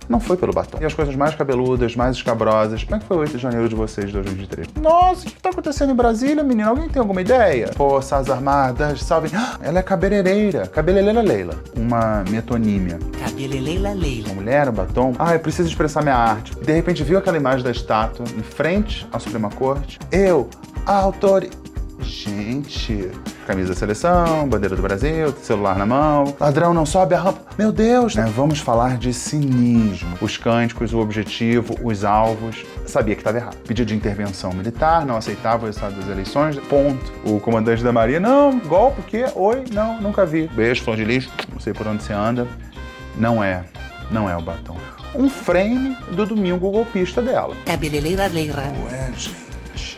Não foi pelo batom. E as coisas mais cabeludas, mais escabrosas. Como é que foi o 8 de janeiro de vocês, de 2023? Nossa, o que tá acontecendo em Brasília, menina? Alguém tem alguma ideia? Forças Armadas, salve. Ela é cabeleireira. Cabeleireira Leila. Uma metonímia. Cabeleireira Leila. Uma mulher, um batom. Eu preciso expressar minha arte. E de repente viu aquela imagem da estátua em frente à Suprema Corte. Gente, camisa da seleção, bandeira do Brasil, celular na mão, ladrão não sobe a rampa. Meu Deus, né? Vamos falar de cinismo. Os cânticos, o objetivo, os alvos. Sabia que estava errado. Pedido de intervenção militar, não aceitava o resultado das eleições, ponto. O comandante da Marinha, não, golpe, o quê? Oi, não, nunca vi. Beijo, flor de lixo, não sei por onde você anda. Não é o batom. Um frame do domingo golpista dela. Cabeleireira Leila. Ué, gente.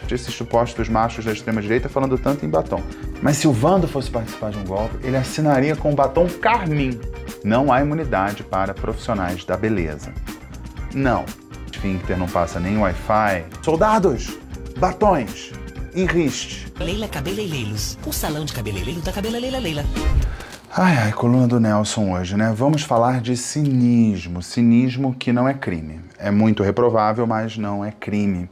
Esses supostos machos da extrema-direita falando tanto em batom. Mas se o Vando fosse participar de um golpe, ele assinaria com o batom carmim. Não há imunidade para profissionais da beleza. Não. Esfíncter não passa nem Wi-Fi. Soldados! Batons! Enriste. Leila Cabeleireiros. O salão de cabeleireiro da Cabeleireira Leila. Ai, coluna do Nelson hoje, né? Vamos falar de cinismo. Cinismo que não é crime. É muito reprovável, mas não é crime.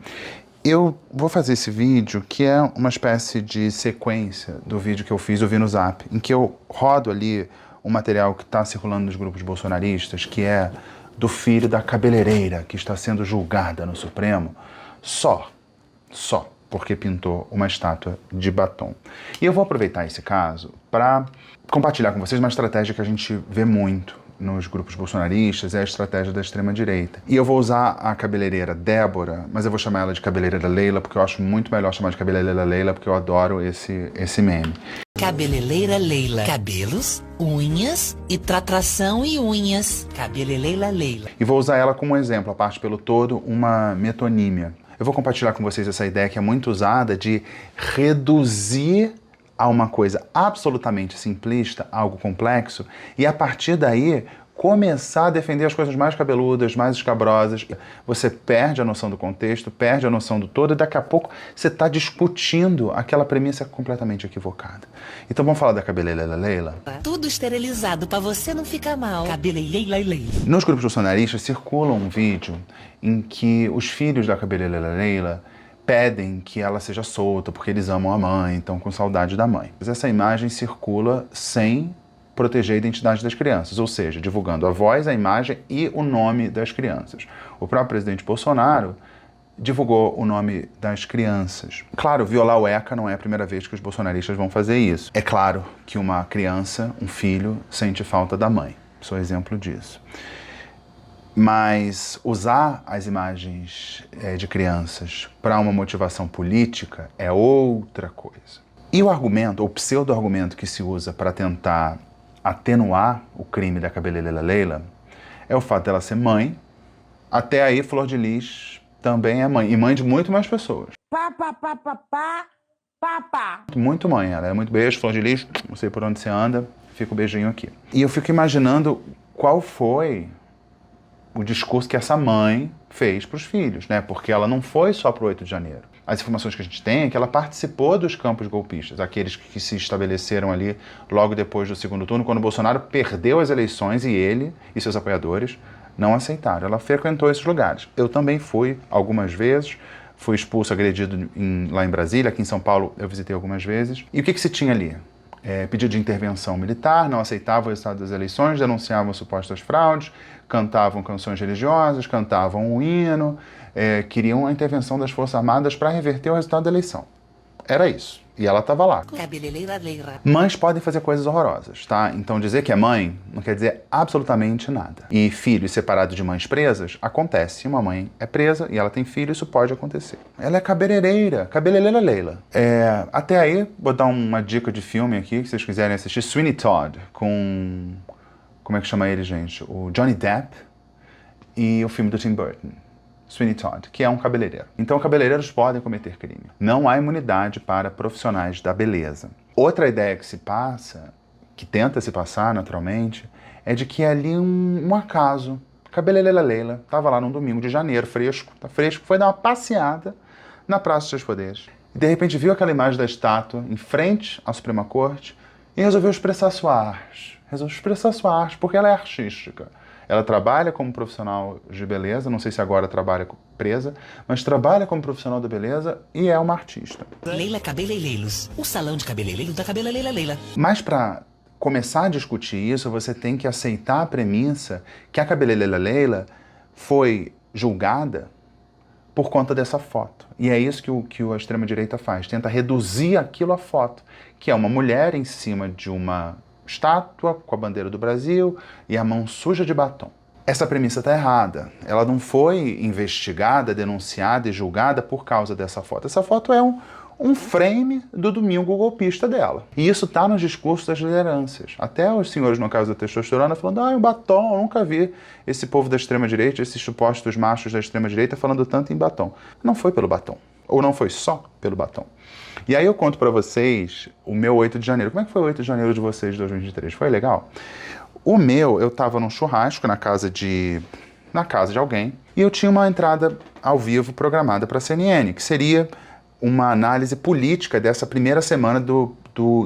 Eu vou fazer esse vídeo, que é uma espécie de sequência do vídeo que eu fiz, eu vi no Zap, em que eu rodo ali um material que está circulando nos grupos bolsonaristas, que é do filho da cabeleireira que está sendo julgada no Supremo, só porque pintou uma estátua de batom. E eu vou aproveitar esse caso para compartilhar com vocês uma estratégia que a gente vê muito nos grupos bolsonaristas, é a estratégia da extrema-direita. E eu vou usar a cabeleireira Débora, mas eu vou chamar ela de cabeleireira Leila, porque eu acho muito melhor chamar de cabeleireira Leila, porque eu adoro esse meme. Cabeleireira Leila. Cabelos, unhas e tratração e unhas. Cabeleireira Leila. E vou usar ela como exemplo, a parte pelo todo, uma metonímia. Eu vou compartilhar com vocês essa ideia que é muito usada de reduzir a uma coisa absolutamente simplista, algo complexo, e a partir daí começar a defender as coisas mais cabeludas, mais escabrosas. Você perde a noção do contexto, perde a noção do todo, e daqui a pouco você está discutindo aquela premissa completamente equivocada. Então vamos falar da cabeleireira Leila? Tudo esterilizado pra você não ficar mal. Cabeleireira Leila. Nos grupos bolsonaristas circula um vídeo em que os filhos da cabeleireira Leila pedem que ela seja solta porque eles amam a mãe, estão com saudade da mãe. Mas essa imagem circula sem proteger a identidade das crianças, ou seja, divulgando a voz, a imagem e o nome das crianças. O próprio presidente Bolsonaro divulgou o nome das crianças. Claro, violar o ECA não é a primeira vez que os bolsonaristas vão fazer isso. É claro que uma criança, um filho, sente falta da mãe. Sou exemplo disso. Mas usar as imagens de crianças para uma motivação política é outra coisa. E o argumento, o pseudo-argumento que se usa para tentar atenuar o crime da cabeleireira Leila é o fato dela ser mãe. Até aí, Flor de Lis também é mãe, e mãe de muito mais pessoas. Muito mãe, ela é muito beijo, Flor de Lis, não sei por onde você anda, fica o beijinho aqui. E eu fico imaginando qual foi o discurso que essa mãe fez para os filhos, né? Porque ela não foi só para o 8 de janeiro. As informações que a gente tem é que ela participou dos campos golpistas, aqueles que se estabeleceram ali logo depois do segundo turno, quando o Bolsonaro perdeu as eleições e ele e seus apoiadores não aceitaram. Ela frequentou esses lugares. Eu também fui algumas vezes, fui expulso, agredido lá em Brasília, aqui em São Paulo eu visitei algumas vezes. E o que se tinha ali? Pedido de intervenção militar, não aceitavam o resultado das eleições, denunciavam supostas fraudes, cantavam canções religiosas, cantavam o hino, queriam a intervenção das Forças Armadas para reverter o resultado da eleição. Era isso. E ela estava lá. Cabeleireira Leila. Mães podem fazer coisas horrorosas, tá? Então dizer que é mãe não quer dizer absolutamente nada. E filhos separados de mães presas, acontece. Uma mãe é presa e ela tem filho, isso pode acontecer. Ela é cabeleireira Leila. Até aí, vou dar uma dica de filme aqui, que vocês quiserem assistir. Sweeney Todd, com... Como é que chama ele, gente? O Johnny Depp e o filme do Tim Burton. Sweeney Todd, que é um cabeleireiro. Então, cabeleireiros podem cometer crime. Não há imunidade para profissionais da beleza. Outra ideia que se passa, que tenta se passar naturalmente, é de que é ali um acaso. Cabeleireira Leila estava lá num domingo de janeiro, fresco, tá fresco, foi dar uma passeada na Praça dos Três Poderes. E de repente viu aquela imagem da estátua em frente à Suprema Corte e resolveu expressar sua arte. Resolveu expressar sua arte porque ela é artística. Ela trabalha como profissional de beleza, não sei se agora trabalha presa, mas trabalha como profissional da beleza e é uma artista. Leila Cabeleireiros, o salão de cabeleireiro da Cabeleleila Leila. Mas para começar a discutir isso, você tem que aceitar a premissa que a Cabeleleila Leila foi julgada por conta dessa foto. E é isso que a extrema-direita faz, tenta reduzir aquilo à foto, que é uma mulher em cima de uma estátua com a bandeira do Brasil e a mão suja de batom. Essa premissa está errada. Ela não foi investigada, denunciada e julgada por causa dessa foto. Essa foto é um frame do domingo golpista dela. E isso está nos discursos das lideranças. Até os senhores, no caso da testosterona, falando, o batom, eu nunca vi esse povo da extrema-direita, esses supostos machos da extrema-direita falando tanto em batom. Não foi pelo batom. Ou não foi só pelo batom. E aí eu conto pra vocês o meu 8 de janeiro. Como é que foi o 8 de janeiro de vocês de 2023? Foi legal? O meu, eu tava num churrasco na casa de alguém, e eu tinha uma entrada ao vivo programada pra CNN, que seria uma análise política dessa primeira semana do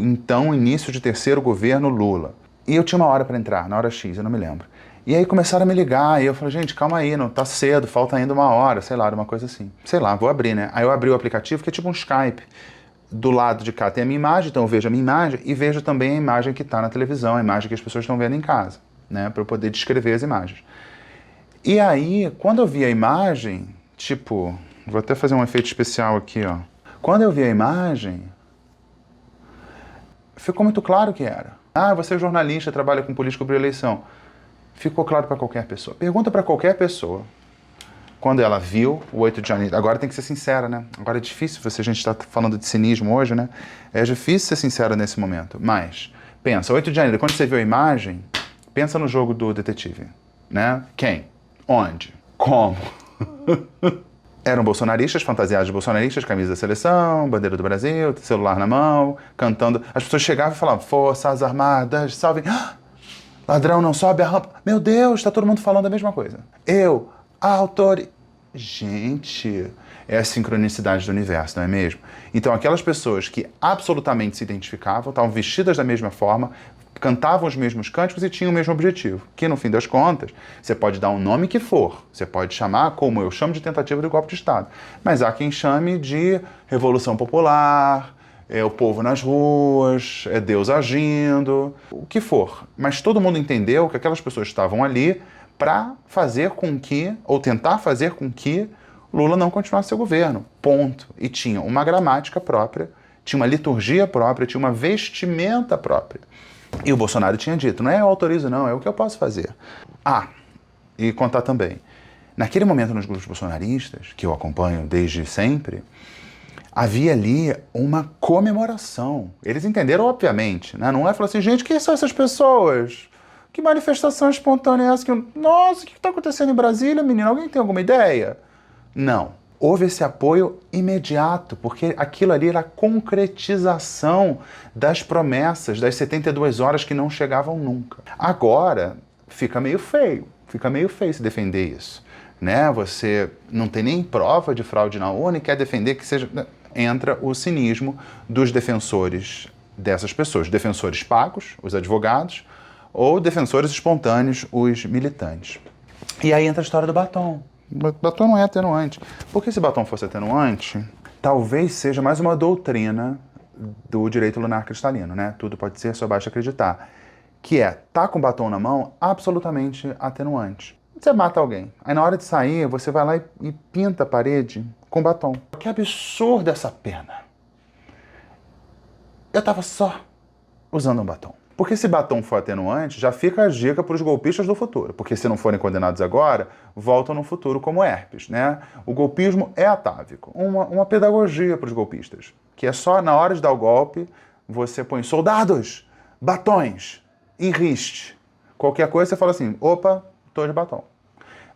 então início de terceiro governo Lula. E eu tinha uma hora para entrar, na hora X, eu não me lembro. E aí começaram a me ligar, e eu falei, gente, calma aí, não tá cedo, falta ainda uma hora, sei lá, uma coisa assim. Sei lá, vou abrir, né? Aí eu abri o aplicativo, que é tipo um Skype. Do lado de cá tem a minha imagem, então eu vejo a minha imagem e vejo também a imagem que está na televisão, a imagem que as pessoas estão vendo em casa, né? Para eu poder descrever as imagens. E aí, quando eu vi a imagem, tipo, vou até fazer um efeito especial aqui, ó. Quando eu vi a imagem, ficou muito claro que era. Você é jornalista, trabalha com política por eleição. Ficou claro para qualquer pessoa. Pergunta para qualquer pessoa, quando ela viu o 8 de janeiro. Agora tem que ser sincera, né? Agora é difícil, a gente está falando de cinismo hoje, né? É difícil ser sincera nesse momento. Mas, pensa, 8 de janeiro, quando você viu a imagem, pensa no jogo do detetive, né? Quem? Onde? Como? Eram bolsonaristas, fantasiados de bolsonaristas, camisa da seleção, bandeira do Brasil, celular na mão, cantando. As pessoas chegavam e falavam, Forças Armadas, salve... Ladrão não sobe a rampa. Meu Deus, está todo mundo falando a mesma coisa. Gente, é a sincronicidade do universo, não é mesmo? Então, aquelas pessoas que absolutamente se identificavam, estavam vestidas da mesma forma, cantavam os mesmos cânticos e tinham o mesmo objetivo. Que, no fim das contas, você pode dar um nome que for, você pode chamar, como eu chamo, de tentativa de golpe de Estado. Mas há quem chame de Revolução Popular, é o povo nas ruas, é Deus agindo, o que for. Mas todo mundo entendeu que aquelas pessoas estavam ali para fazer com que, ou tentar fazer com que, Lula não continuasse seu governo. Ponto. E tinha uma gramática própria, tinha uma liturgia própria, tinha uma vestimenta própria. E o Bolsonaro tinha dito, não é eu autorizo não, é o que eu posso fazer. E contar também. Naquele momento nos grupos bolsonaristas, que eu acompanho desde sempre, havia ali uma comemoração. Eles entenderam, obviamente, né? Não é falar assim, gente, quem são essas pessoas? Que manifestação espontânea é essa? Nossa, o que está acontecendo em Brasília, menino? Alguém tem alguma ideia? Não. Houve esse apoio imediato, porque aquilo ali era a concretização das promessas, das 72 horas que não chegavam nunca. Agora, fica meio feio se defender isso, né? Você não tem nem prova de fraude na urna e quer defender que seja... Entra o cinismo dos defensores dessas pessoas, defensores pagos, os advogados, ou defensores espontâneos, os militantes. E aí entra a história do batom. O batom não é atenuante. Porque se batom fosse atenuante, talvez seja mais uma doutrina do direito lunar cristalino, né? Tudo pode ser, só basta acreditar. Que é, tá com batom na mão, absolutamente atenuante. Você mata alguém. Aí na hora de sair, você vai lá e pinta a parede com batom. Que absurda essa pena. Eu tava só usando um batom. Porque se batom for atenuante, já fica a dica para os golpistas do futuro. Porque se não forem condenados agora, voltam no futuro como herpes, né? O golpismo é atávico. Uma pedagogia para os golpistas. Que é só na hora de dar o golpe, você põe soldados, batons, e riste. Qualquer coisa você fala assim, opa, tô de batom.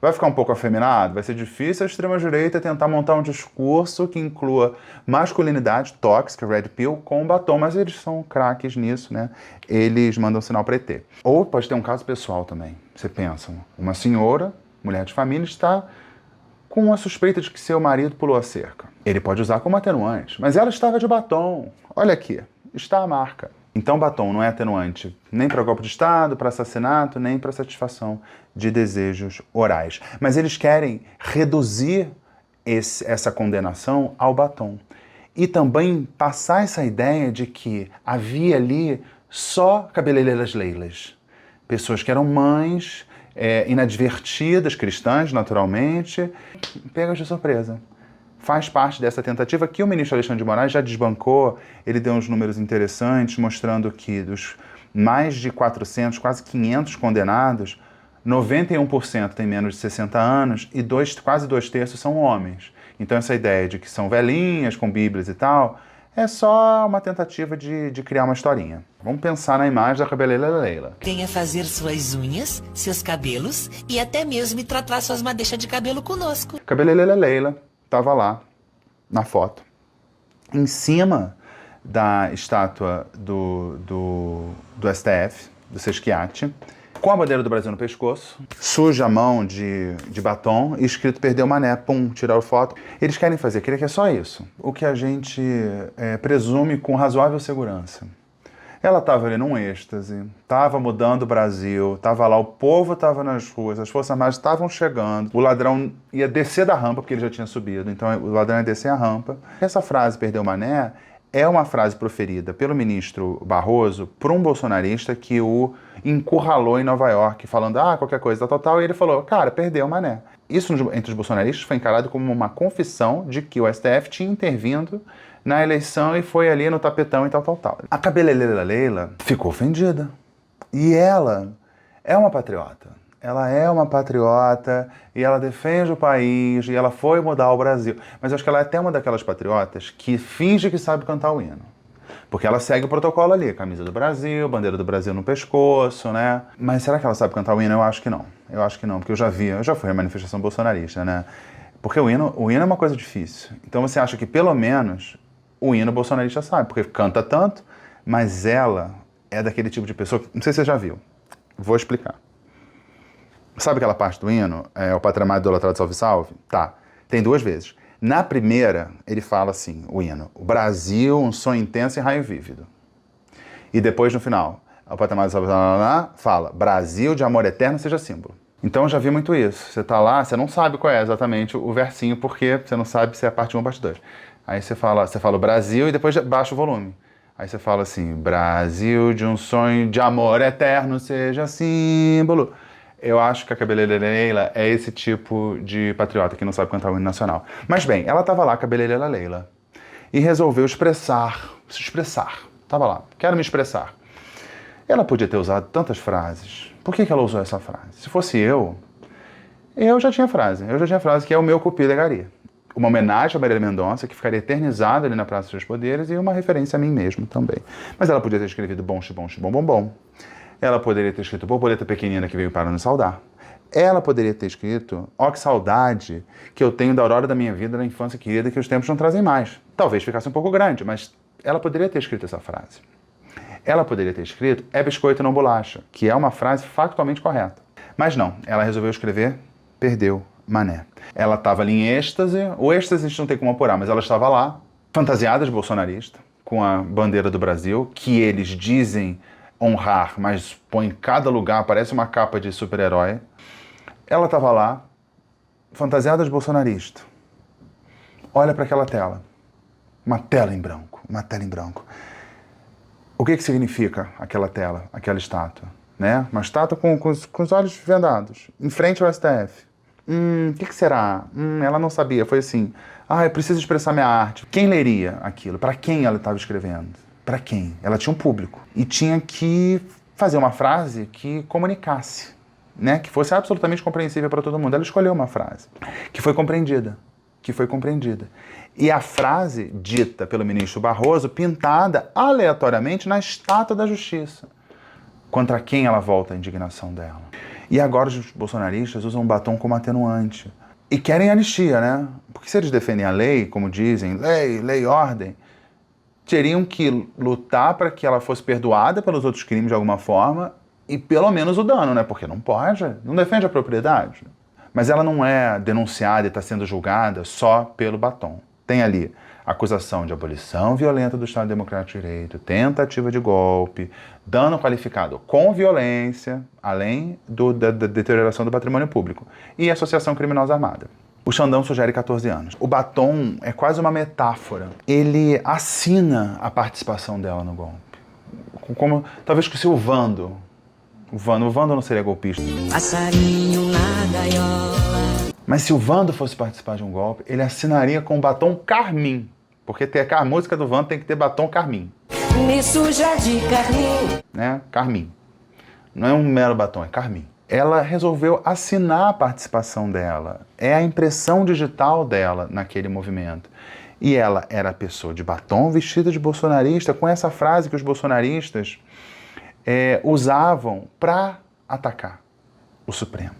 Vai ficar um pouco afeminado? Vai ser difícil a extrema-direita tentar montar um discurso que inclua masculinidade tóxica, red pill, com batom, mas eles são craques nisso, né? Eles mandam sinal para ET. Ou pode ter um caso pessoal também. Você pensa, uma senhora, mulher de família, está com a suspeita de que seu marido pulou a cerca. Ele pode usar como atenuante, mas ela estava de batom. Olha aqui, está a marca. Então batom não é atenuante nem para golpe de Estado, para assassinato, nem para satisfação de desejos orais. Mas eles querem reduzir essa condenação ao batom. E também passar essa ideia de que havia ali só cabeleireiras leilas. Pessoas que eram mães, inadvertidas, cristãs, naturalmente, pegas de surpresa. Faz parte dessa tentativa que o ministro Alexandre de Moraes já desbancou. Ele deu uns números interessantes, mostrando que dos mais de 400, quase 500 condenados, 91% têm menos de 60 anos e quase 2/3 são homens. Então essa ideia de que são velhinhas, com bíblias e tal, é só uma tentativa de criar uma historinha. Vamos pensar na imagem da cabeleireira Leila. Venha fazer suas unhas, seus cabelos e até mesmo tratar suas madeixas de cabelo conosco. Cabeleireira Leila estava lá, na foto, em cima da estátua do STF, do Sesquiate, com a bandeira do Brasil no pescoço, suja a mão de batom e escrito "Perdeu Mané", pum, tiraram foto. Eles querem fazer, que é só isso. O que a gente presume com razoável segurança. Ela estava ali num êxtase, estava mudando o Brasil, estava lá, o povo estava nas ruas, as Forças Armadas estavam chegando, o ladrão ia descer da rampa, porque ele já tinha subido, então o ladrão ia descer a rampa. Essa frase, "Perdeu Mané", é uma frase proferida pelo ministro Barroso por um bolsonarista que o encurralou em Nova York, falando, qualquer coisa, tal, e ele falou, cara, perdeu Mané. Isso, entre os bolsonaristas, foi encarado como uma confissão de que o STF tinha intervindo na eleição e foi ali no tapetão e tal. A cabeleireira Leila ficou ofendida. E ela é uma patriota. Ela é uma patriota e ela defende o país e ela foi mudar o Brasil. Mas eu acho que ela é até uma daquelas patriotas que finge que sabe cantar o hino. Porque ela segue o protocolo ali, camisa do Brasil, bandeira do Brasil no pescoço, né? Mas será que ela sabe cantar o hino? Eu acho que não. Porque eu já fui a manifestação bolsonarista, né? Porque o hino é uma coisa difícil. Então você acha que pelo menos o hino bolsonarista sabe, porque canta tanto, mas ela é daquele tipo de pessoa, não sei se você já viu, vou explicar. Sabe aquela parte do hino, o Pátria Amada Idolatrado Salve Salve? Tá, tem 2 vezes. Na primeira, ele fala assim, o hino, "O Brasil, um sonho intenso e raio vívido". E depois, no final, o Pátria Amada Salve Salve fala, "Brasil de amor eterno seja símbolo". Então eu já vi muito isso. Você tá lá, você não sabe qual é exatamente o versinho, porque você não sabe se é a parte 1 ou a parte 2. Aí você fala o Brasil e depois baixa o volume. Aí você fala assim, "Brasil de um sonho de amor eterno seja símbolo". Eu acho que a cabeleireira Leila é esse tipo de patriota que não sabe cantar o hino nacional. Mas bem, ela estava lá, a cabeleireira Leila, e resolveu se expressar. Estava lá, quero me expressar. Ela podia ter usado tantas frases. Por que ela usou essa frase? Se fosse eu já tinha frase. Eu já tinha frase que é o meu Cupi Legaria. Uma homenagem a Marília Mendonça, que ficaria eternizada ali na Praça dos Três Poderes, e uma referência a mim mesmo também. Mas ela podia ter escrevido bom, xibom, xibom, bom, bom. Ela poderia ter escrito borboleta pequenina que veio para nos saudar. Ela poderia ter escrito, ó que saudade que eu tenho da aurora da minha vida, da infância querida, que os tempos não trazem mais. Talvez ficasse um pouco grande, mas ela poderia ter escrito essa frase. Ela poderia ter escrito, "É biscoito não bolacha", que é uma frase factualmente correta. Mas não, ela resolveu escrever, "Perdeu Mané". Ela estava ali em êxtase, o êxtase a gente não tem como apurar, mas ela estava lá, fantasiada de bolsonarista, com a bandeira do Brasil, que eles dizem honrar, mas põe em cada lugar, parece uma capa de super-herói. Ela estava lá, fantasiada de bolsonarista. Olha para aquela tela. Uma tela em branco. O que significa aquela tela, aquela estátua? Né? Uma estátua com os olhos vendados, em frente ao STF. O que será? Ela não sabia, foi assim, eu preciso expressar minha arte. Quem leria aquilo? Para quem ela estava escrevendo? Para quem? Ela tinha um público e tinha que fazer uma frase que comunicasse, né? Que fosse absolutamente compreensível para todo mundo. Ela escolheu uma frase que foi compreendida. E a frase dita pelo ministro Barroso, pintada aleatoriamente na estátua da Justiça. Contra quem ela volta a indignação dela. E agora os bolsonaristas usam o batom como atenuante. E querem anistia, né? Porque se eles defendem a lei, como dizem, lei e ordem, teriam que lutar para que ela fosse perdoada pelos outros crimes de alguma forma e pelo menos o dano, né? Porque não pode, não defende a propriedade. Mas ela não é denunciada e está sendo julgada só pelo batom. Tem ali acusação de abolição violenta do Estado Democrático de Direito, tentativa de golpe, dano qualificado com violência, além da deterioração do patrimônio público, e associação criminosa armada. O Xandão sugere 14 anos. O batom é quase uma metáfora. Ele assina a participação dela no golpe. Como, talvez que se o Vando não seria golpista. Passarinho na gaiola. Mas se o Vando fosse participar de um golpe, ele assinaria com o batom carmim. Porque a música do Vando tem que ter batom carmim. Me suja de carmim. Né? Carmim. Não é um mero batom, é carmim. Ela resolveu assinar a participação dela. É a impressão digital dela naquele movimento. E ela era a pessoa de batom vestida de bolsonarista, com essa frase que os bolsonaristas usavam para atacar o Supremo.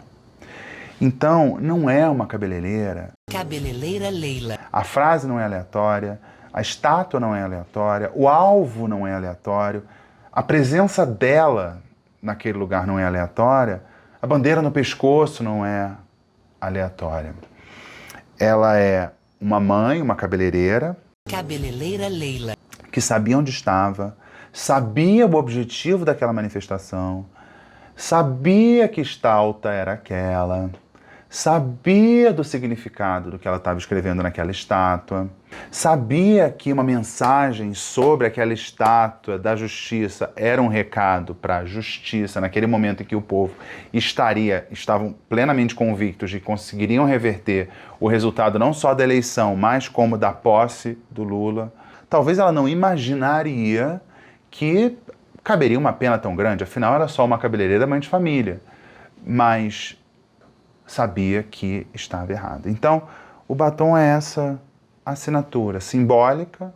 Então, não é uma cabeleireira. Cabeleireira Leila. A frase não é aleatória, a estátua não é aleatória, o alvo não é aleatório, a presença dela naquele lugar não é aleatória, a bandeira no pescoço não é aleatória. Ela é uma mãe, uma cabeleireira. Cabeleireira Leila. Que sabia onde estava, sabia o objetivo daquela manifestação, sabia que estalta era aquela, sabia do significado do que ela estava escrevendo naquela estátua, sabia que uma mensagem sobre aquela estátua da justiça era um recado para a justiça naquele momento em que o povo estavam plenamente convictos de que conseguiriam reverter o resultado não só da eleição, mas como da posse do Lula. Talvez ela não imaginaria que caberia uma pena tão grande, afinal era só uma cabeleireira mãe de família, mas sabia que estava errado. Então, o batom é essa assinatura simbólica,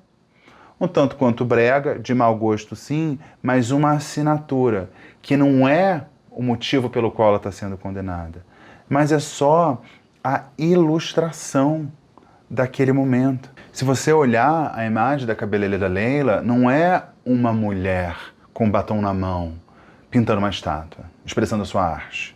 um tanto quanto brega, de mau gosto sim, mas uma assinatura que não é o motivo pelo qual ela está sendo condenada, mas é só a ilustração daquele momento. Se você olhar a imagem da cabeleireira Leila, não é uma mulher com batom na mão, pintando uma estátua, expressando a sua arte.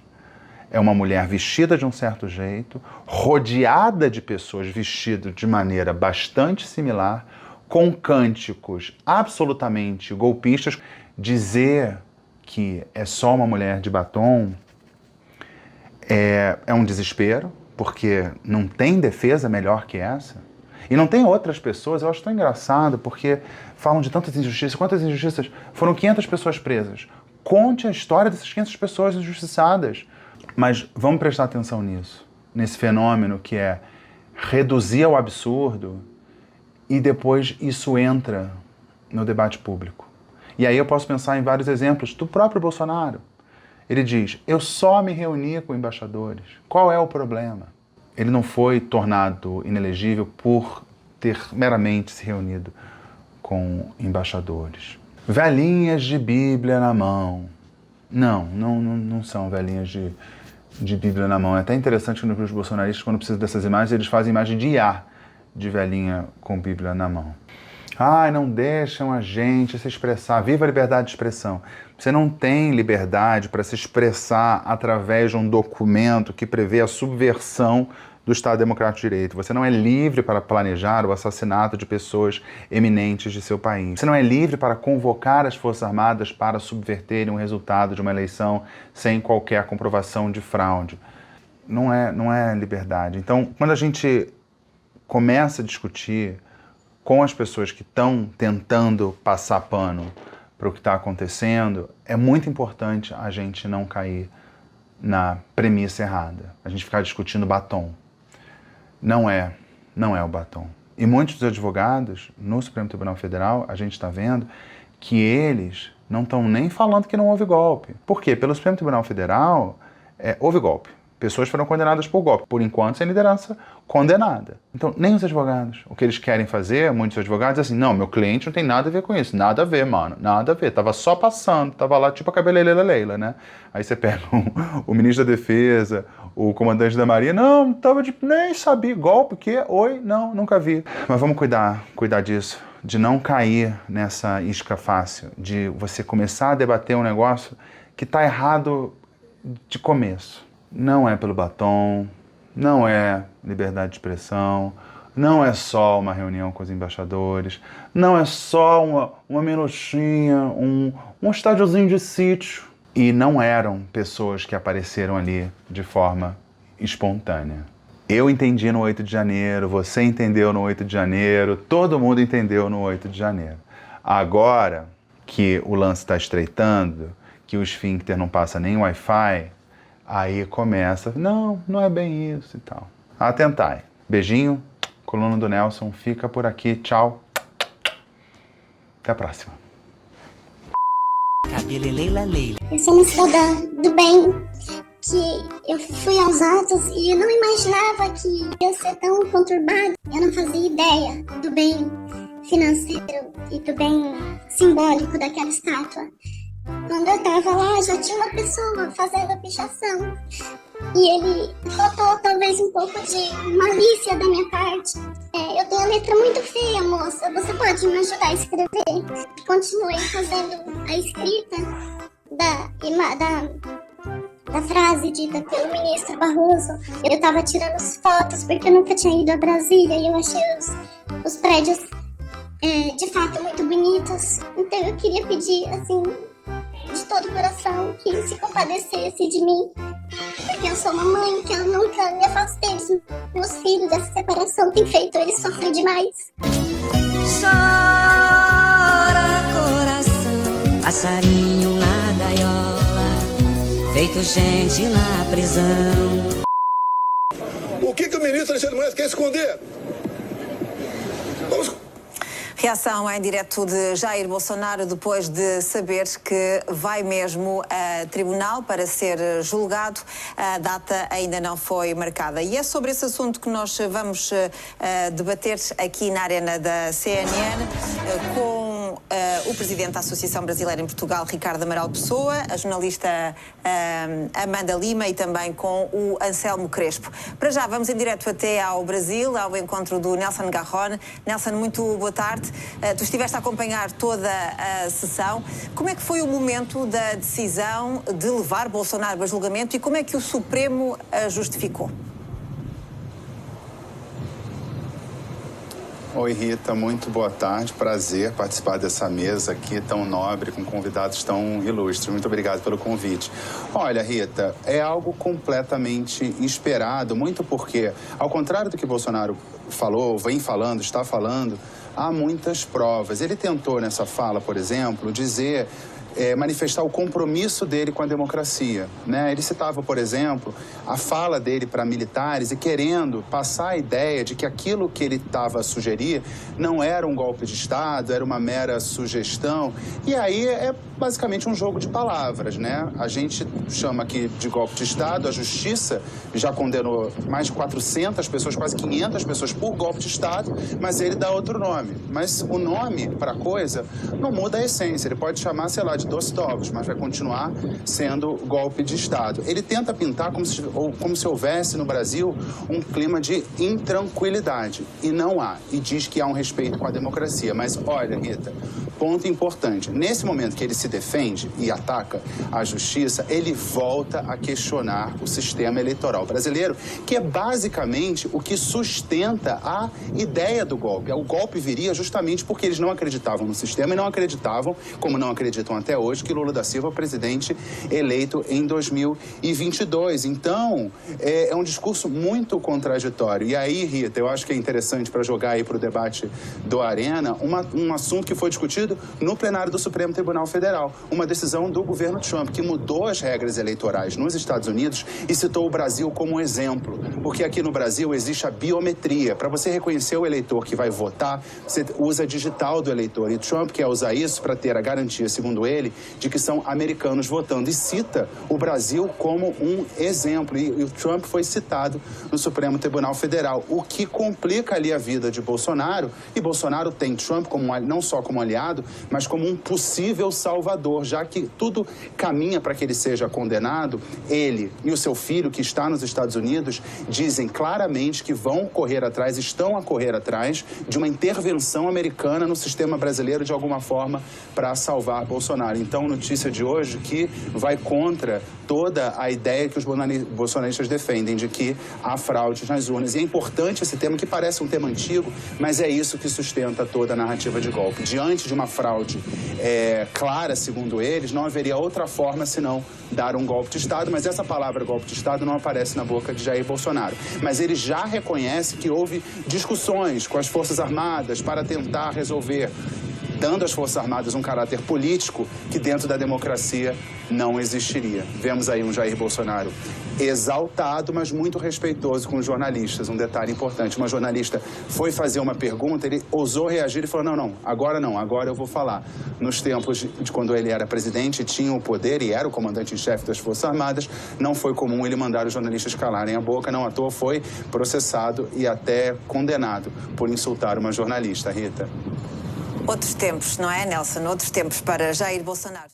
É uma mulher vestida de um certo jeito, rodeada de pessoas vestidas de maneira bastante similar, com cânticos absolutamente golpistas. Dizer que é só uma mulher de batom é um desespero, porque não tem defesa melhor que essa. E não tem outras pessoas, eu acho tão engraçado, porque falam de tantas injustiças. Quantas injustiças? Foram 500 pessoas presas. Conte a história dessas 500 pessoas injustiçadas. Mas vamos prestar atenção nisso, nesse fenômeno que é reduzir ao absurdo e depois isso entra no debate público. E aí eu posso pensar em vários exemplos do próprio Bolsonaro. Ele diz, eu só me reuni com embaixadores. Qual é o problema? Ele não foi tornado inelegível por ter meramente se reunido com embaixadores. Velhinhas de Bíblia na mão. Não são velhinhas de Bíblia na mão. É até interessante que os bolsonaristas, quando precisam dessas imagens, eles fazem imagem de IA de velhinha com Bíblia na mão. Ai, não deixam a gente se expressar. Viva a liberdade de expressão. Você não tem liberdade para se expressar através de um documento que prevê a subversão do Estado Democrático de Direito. Você não é livre para planejar o assassinato de pessoas eminentes de seu país. Você não é livre para convocar as Forças Armadas para subverterem o resultado de uma eleição sem qualquer comprovação de fraude. Não é liberdade. Então, quando a gente começa a discutir com as pessoas que estão tentando passar pano para o que está acontecendo, é muito importante a gente não cair na premissa errada. A gente ficar discutindo batom. Não é o batom. E muitos dos advogados no Supremo Tribunal Federal, a gente está vendo que eles não estão nem falando que não houve golpe. Por quê? Pelo Supremo Tribunal Federal, houve golpe. Pessoas foram condenadas por golpe, por enquanto sem liderança condenada. Então, nem os advogados. O que eles querem fazer, muitos advogados, é assim, não, meu cliente não tem nada a ver com isso. Nada a ver, mano. Nada a ver. Tava só passando. Tava lá tipo a cabeleireira Leila, né? Aí você pega o ministro da Defesa, o comandante da Marinha. Não, tava de... nem sabia. Golpe, o quê? Oi? Não, nunca vi. Mas vamos cuidar disso. De não cair nessa isca fácil. De você começar a debater um negócio que tá errado de começo. Não é pelo batom, não é liberdade de expressão, não é só uma reunião com os embaixadores, não é só uma minutinha, um estádiozinho de sítio. E não eram pessoas que apareceram ali de forma espontânea. Eu entendi no 8 de janeiro, você entendeu no 8 de janeiro, todo mundo entendeu no 8 de janeiro. Agora que o lance está estreitando, que o esfíncter não passa nem Wi-Fi, aí começa, não é bem isso e tal. Atentai. Beijinho, coluna do Nelson, fica por aqui, tchau. Até a próxima. Cabeleleila Leila. Eu sou uma cidadã do bem, que eu fui aos atos e eu não imaginava que ia ser tão conturbado. Eu não fazia ideia do bem financeiro e do bem simbólico daquela estátua. Quando eu tava lá, já tinha uma pessoa fazendo a pichação. E ele faltou talvez um pouco de malícia da minha parte. Eu tenho a letra muito feia, moça. Você pode me ajudar a escrever? Continuei fazendo a escrita da frase dita pelo ministro Barroso. Eu tava tirando as fotos porque eu nunca tinha ido a Brasília e eu achei os prédios de fato muito bonitos. Então eu queria pedir, assim, de todo o coração, que se compadecesse de mim, porque eu sou uma mãe, que eu nunca me afastei dos meus filhos. Essa separação tem feito eles sofrem demais. Chora, coração, passarinho na gaiola, feito gente na prisão. O que o ministro Alexandre de Moraes quer esconder? Vamos... Reação em direto de Jair Bolsonaro depois de saber que vai mesmo a tribunal para ser julgado. A data ainda não foi marcada. E é sobre esse assunto que nós vamos debater aqui na arena da CNN com o presidente da Associação Brasileira em Portugal, Ricardo Amaral Pessoa, a jornalista Amanda Lima e também com o Anselmo Crespo. Para já vamos em direto até ao Brasil, ao encontro do Nelson Garrone. Nelson, muito boa tarde. Tu estiveste a acompanhar toda a sessão. Como é que foi o momento da decisão de levar Bolsonaro a julgamento e como é que o Supremo a justificou? Oi, Rita, muito boa tarde. Prazer participar dessa mesa aqui tão nobre, com convidados tão ilustres. Muito obrigado pelo convite. Olha, Rita, é algo completamente esperado, muito porque, ao contrário do que Bolsonaro falou, vem falando, está falando, há muitas provas. Ele tentou, nessa fala, por exemplo, dizer... manifestar o compromisso dele com a democracia, né? Ele citava, por exemplo, a fala dele para militares e querendo passar a ideia de que aquilo que ele estava a sugerir não era um golpe de Estado, era uma mera sugestão. E aí é basicamente um jogo de palavras, né? A gente chama aqui de golpe de Estado, a Justiça já condenou mais de 400 pessoas, quase 500 pessoas por golpe de Estado, mas ele dá outro nome. Mas o nome para a coisa não muda a essência, ele pode chamar, sei lá, de doce de ovos, mas vai continuar sendo golpe de Estado. Ele tenta pintar como se houvesse no Brasil um clima de intranquilidade, e não há, e diz que há um respeito com a democracia. Mas olha, Rita, ponto importante, nesse momento que ele se defende e ataca a justiça, ele volta a questionar o sistema eleitoral brasileiro, que é basicamente o que sustenta a ideia do golpe. O golpe viria justamente porque eles não acreditavam no sistema e não acreditavam, como não acreditam até hoje, que Lula da Silva é o presidente eleito em 2022. Então, é um discurso muito contraditório. E aí, Rita, eu acho que é interessante para jogar aí para o debate do Arena um assunto que foi discutido no plenário do Supremo Tribunal Federal. Uma decisão do governo Trump que mudou as regras eleitorais nos Estados Unidos e citou o Brasil como um exemplo. Porque aqui no Brasil existe a biometria. Para você reconhecer o eleitor que vai votar, você usa a digital do eleitor. E Trump quer usar isso para ter a garantia, segundo ele, de que são americanos votando, e cita o Brasil como um exemplo. E o Trump foi citado no Supremo Tribunal Federal, o que complica ali a vida de Bolsonaro. E Bolsonaro tem Trump como, não só como aliado, mas como um possível salvador, já que tudo caminha para que ele seja condenado. Ele e o seu filho, que está nos Estados Unidos, dizem claramente que vão correr atrás, estão a correr atrás de uma intervenção americana no sistema brasileiro, de alguma forma, para salvar Bolsonaro. Bolsonaro. Então, notícia de hoje que vai contra toda a ideia que os bolsonaristas defendem de que há fraudes nas urnas. E é importante esse tema, que parece um tema antigo, mas é isso que sustenta toda a narrativa de golpe. Diante de uma fraude clara, segundo eles, não haveria outra forma senão dar um golpe de Estado, mas essa palavra golpe de Estado não aparece na boca de Jair Bolsonaro. Mas ele já reconhece que houve discussões com as Forças Armadas para tentar resolver, dando às Forças Armadas um caráter político que dentro da democracia não existiria. Vemos aí um Jair Bolsonaro exaltado, mas muito respeitoso com os jornalistas. Um detalhe importante, uma jornalista foi fazer uma pergunta, ele ousou reagir e falou, não, agora eu vou falar. Nos tempos de quando ele era presidente, tinha o poder e era o comandante-em-chefe das Forças Armadas, não foi comum ele mandar os jornalistas calarem a boca, não à toa foi processado e até condenado por insultar uma jornalista, Rita. Outros tempos, não é, Nelson? Outros tempos para Jair Bolsonaro.